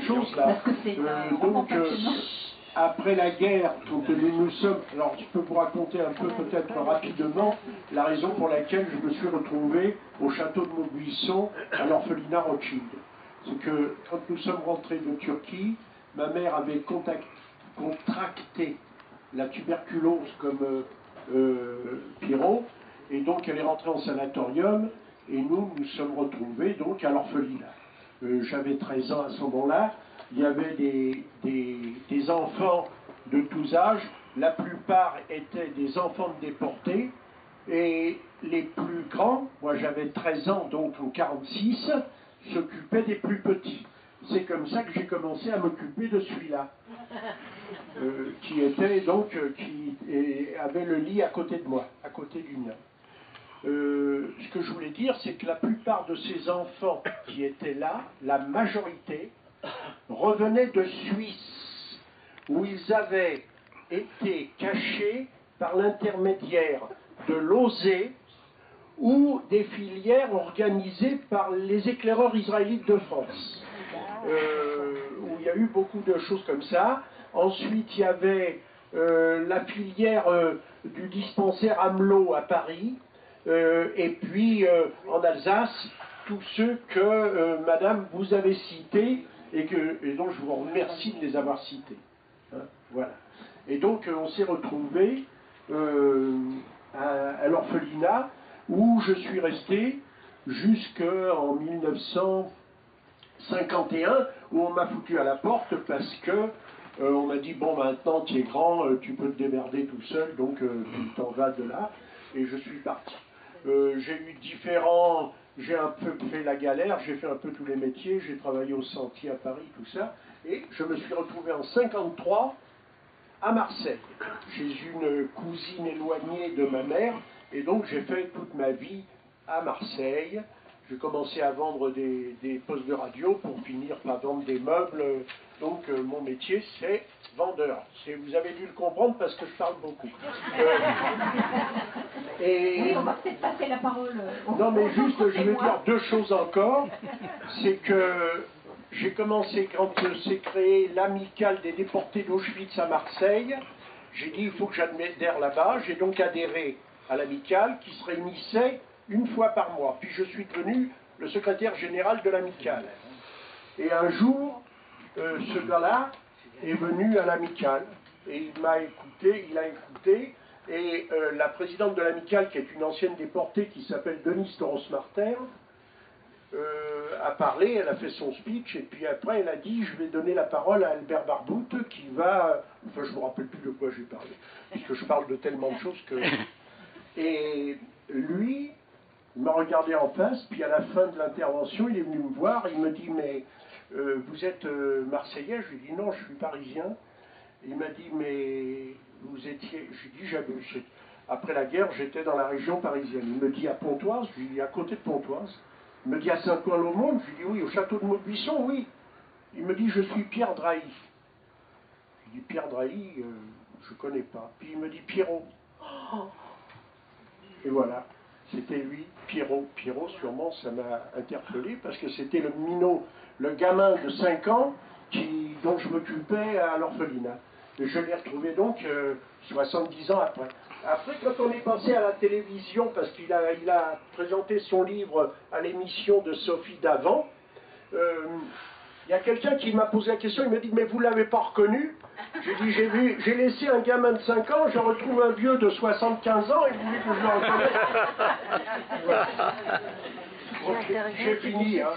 chose là. Après la guerre, quand nous sommes... Alors, je peux vous raconter un peu, peut-être rapidement, la raison pour laquelle je me suis retrouvé au château de Maubuisson, à l'orphelinat Rothschild. C'est que, quand nous sommes rentrés de Turquie, ma mère avait contracté la tuberculose comme Pierrot, et donc elle est rentrée en sanatorium, et nous sommes retrouvés donc à l'orphelinat. J'avais 13 ans à ce moment-là. Il y avait des enfants de tous âges, la plupart étaient des enfants de déportés, et les plus grands, moi j'avais 13 ans, donc en 1946, s'occupaient des plus petits. C'est comme ça que j'ai commencé à m'occuper de celui-là, qui avait le lit à côté de moi, à côté du mien. Ce que je voulais dire, c'est que la plupart de ces enfants qui étaient là, la majorité, revenaient de Suisse, où ils avaient été cachés par l'intermédiaire de l'OSE ou des filières organisées par les éclaireurs israélites de France, où il y a eu beaucoup de choses comme ça. Ensuite, il y avait la filière du dispensaire Amelot à Paris, et puis en Alsace, tous ceux que Madame vous avez cités, et donc je vous remercie de les avoir cités. Hein, voilà. Et donc on s'est retrouvés à l'orphelinat, où je suis resté jusqu'en 1951, où on m'a foutu à la porte parce que on m'a dit, bon maintenant tu es grand, tu peux te démerder tout seul, donc tu t'en vas de là, et je suis parti. J'ai eu j'ai un peu fait la galère, j'ai fait un peu tous les métiers, j'ai travaillé au Sentier à Paris, tout ça, et je me suis retrouvé en 1953 à Marseille, chez une cousine éloignée de ma mère, et donc j'ai fait toute ma vie à Marseille. J'ai commencé à vendre des postes de radio pour finir par vendre des meubles. Donc mon métier c'est vendeur. Vous avez dû le comprendre parce que je parle beaucoup. Oui, on va peut-être passer la parole. Non mais juste je veux dire deux choses encore. C'est que j'ai commencé quand s'est créé l'amicale des déportés d'Auschwitz à Marseille. J'ai dit il faut que j'adhère là-bas. J'ai donc adhéré à l'amicale qui se réunissait une fois par mois. Puis je suis devenu le secrétaire général de l'amicale. Et un jour, ce gars-là est venu à l'amicale et il a écouté, et la présidente de l'amicale, qui est une ancienne déportée qui s'appelle Denise Toros-Martin, a parlé, elle a fait son speech, et puis après elle a dit je vais donner la parole à Albert Barbout qui va... Enfin je ne me rappelle plus de quoi j'ai parlé, puisque je parle de tellement de choses que... Et lui, il m'a regardé en face, puis à la fin de l'intervention, il est venu me voir, il me dit mais vous êtes Marseillais? Je lui ai dit non, je suis parisien. Il m'a dit mais vous étiez... Je lui ai dit après la guerre, j'étais dans la région parisienne. Il me dit à Pontoise, je lui ai dit à côté de Pontoise. Il me dit à Saint-Ouen-l'Aumône, je lui ai dit oui, au château de Maubuisson, oui. Il me dit je suis Pierre Drahi. Je lui ai dit Pierre Drahi, je ne connais pas. Puis il me dit Pierrot. Et voilà, c'était lui, Pierrot. Pierrot, sûrement, ça m'a interpellé parce que c'était le minot, le gamin de 5 ans dont je m'occupais à l'orphelinat. Et je l'ai retrouvé donc 70 ans après. Après, quand on est passé à la télévision, parce qu'il a présenté son livre à l'émission de Sophie Davant, il y a quelqu'un qui m'a posé la question, il m'a dit « Mais vous ne l'avez pas reconnu ?» J'ai dit « J'ai laissé un gamin de 5 ans, je retrouve un vieux de 75 ans, et vous voulez que je le reconnaisse ?» J'ai fini, hein.